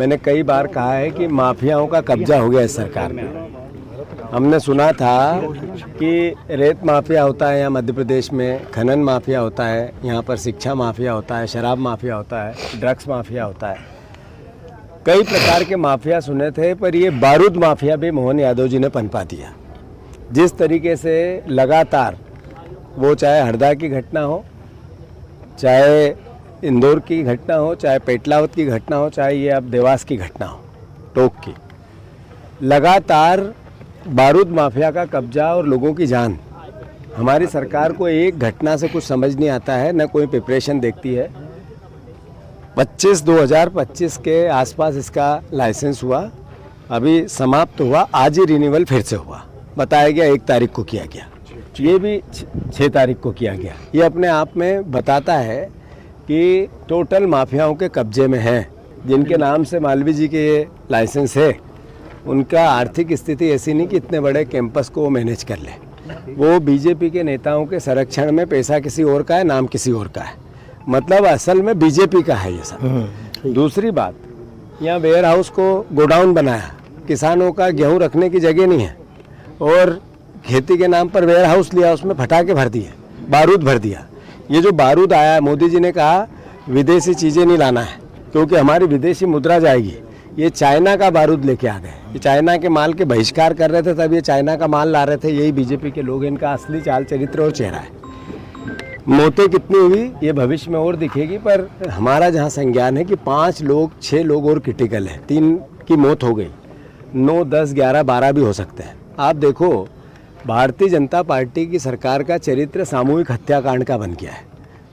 मैंने कई बार कहा है कि माफियाओं का कब्जा हो गया इस सरकार में। हमने सुना था कि रेत माफिया होता है यहाँ मध्य प्रदेश में, खनन माफिया होता है, यहाँ पर शिक्षा माफिया होता है, शराब माफिया होता है, ड्रग्स माफिया होता है, कई प्रकार के माफिया सुने थे। पर ये बारूद माफिया भी मोहन यादव जी ने पनपा दिया। जिस तरीके से लगातार वो चाहे हरदा की घटना हो, चाहे इंदौर की घटना हो, चाहे पेटलावत की घटना हो, चाहे ये अब देवास की घटना हो, टोक की, लगातार बारूद माफिया का कब्जा और लोगों की जान। हमारी सरकार को एक घटना से कुछ समझ नहीं आता है, न कोई प्रिपरेशन देखती है। 2025 के आसपास इसका लाइसेंस हुआ, अभी समाप्त हुआ, आज ही रिन्यूअल फिर से हुआ। बताया गया 1 तारीख को किया गया, ये भी 6 तारीख को किया गया। ये अपने आप में बताता है कि टोटल माफियाओं के कब्जे में हैं। जिनके नाम से मालवीय जी के ये लाइसेंस है, उनका आर्थिक स्थिति ऐसी नहीं कि इतने बड़े कैंपस को वो मैनेज कर ले। वो बीजेपी के नेताओं के संरक्षण में पैसा किसी और का है, नाम किसी और का है, मतलब असल में बीजेपी का है ये सब। दूसरी बात, यहाँ वेयर हाउस को गोडाउन बनाया, किसानों का गेहूँ रखने की जगह नहीं है और खेती के नाम पर वेयर हाउस लिया, उसमें फटाके भर दिए, बारूद भर दिया। ये जो बारूद आया है, मोदी जी ने कहा विदेशी चीज़ें नहीं लाना है क्योंकि हमारी विदेशी मुद्रा जाएगी। ये चाइना का बारूद लेके आ गए, ये चाइना के माल के बहिष्कार कर रहे थे, तब ये चाइना का माल ला रहे थे। यही बीजेपी के लोग, इनका असली चाल चरित्र और चेहरा है। मौतें कितनी हुई ये भविष्य में और दिखेगी, पर हमारा जहाँ संज्ञान है कि 5 लोग 6 लोग और क्रिटिकल हैं, 3 की मौत हो गई, 9, 10, 11, 12 भी हो सकते हैं। आप देखो, भारतीय जनता पार्टी की सरकार का चरित्र सामूहिक हत्याकांड का बन गया है।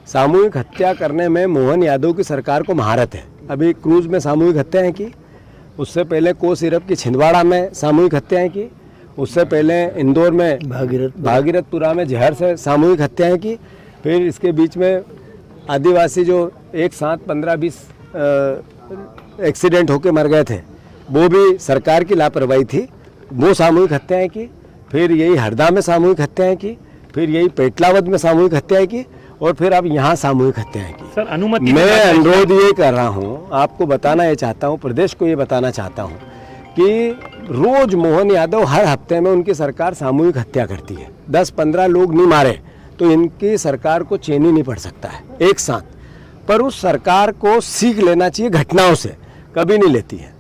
सामूहिक हत्या करने में मोहन यादव की सरकार को महारत है। अभी क्रूज में सामूहिक हत्याएं की, उससे पहले को सिरप की छिंदवाड़ा में सामूहिक हत्याएं की, उससे पहले इंदौर में भागीरथपुरा में जहर से सामूहिक हत्याएं की, फिर इसके बीच में आदिवासी जो एक साथ 15-20 एक्सीडेंट होके मर गए थे, वो भी सरकार की लापरवाही थी, वो सामूहिक हत्याएं की। फिर यही हरदा में सामूहिक हत्याएं की, फिर यही पेटलावत में सामूहिक हत्याएं की, और फिर अब यहाँ सामूहिक हत्याएं की। सर, अनुमति मैं अनुरोध ये कर रहा हूँ, आपको बताना ये चाहता हूँ, प्रदेश को ये बताना चाहता हूँ कि रोज मोहन यादव हर हफ्ते में उनकी सरकार सामूहिक हत्या करती है। 10-15 लोग नहीं मारे तो इनकी सरकार को चैन ही नहीं पड़ सकता है एक साथ। पर उस सरकार को सीख लेना चाहिए, घटनाओं से कभी नहीं लेती है।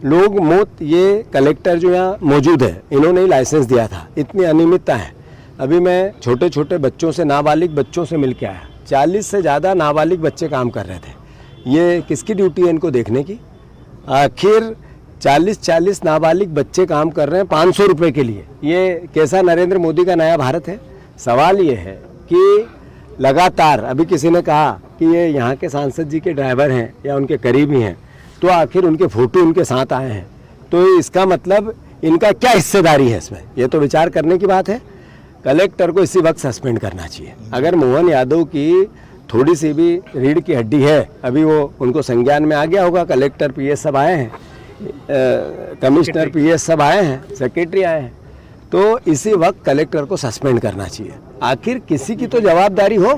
लोग मौत, ये कलेक्टर जो यहाँ मौजूद है, इन्होंने ही लाइसेंस दिया था। इतनी अनियमितता है। अभी मैं छोटे छोटे बच्चों से, नाबालिग बच्चों से मिल के आया, 40 से ज़्यादा नाबालिग बच्चे काम कर रहे थे। ये किसकी ड्यूटी है इनको देखने की? आखिर 40 नाबालिग बच्चे काम कर रहे हैं 500 रुपये के लिए। ये कैसा नरेंद्र मोदी का नया भारत है? सवाल ये है कि लगातार, अभी किसी ने कहा कि ये यहाँ के सांसद जी के ड्राइवर हैं या उनके करीबी हैं, तो आखिर उनके फोटो उनके साथ आए हैं, तो इसका मतलब इनका क्या हिस्सेदारी है इसमें? ये तो विचार करने की बात है। कलेक्टर को इसी वक्त सस्पेंड करना चाहिए। अगर मोहन यादव की थोड़ी सी भी रीढ़ की हड्डी है, अभी वो उनको संज्ञान में आ गया होगा। कलेक्टर, पीएस सब आए हैं, कमिश्नर, पीएस सब आए हैं, सेक्रेटरी आए हैं, तो इसी वक्त कलेक्टर को सस्पेंड करना चाहिए। आखिर किसी की तो जवाबदारी हो।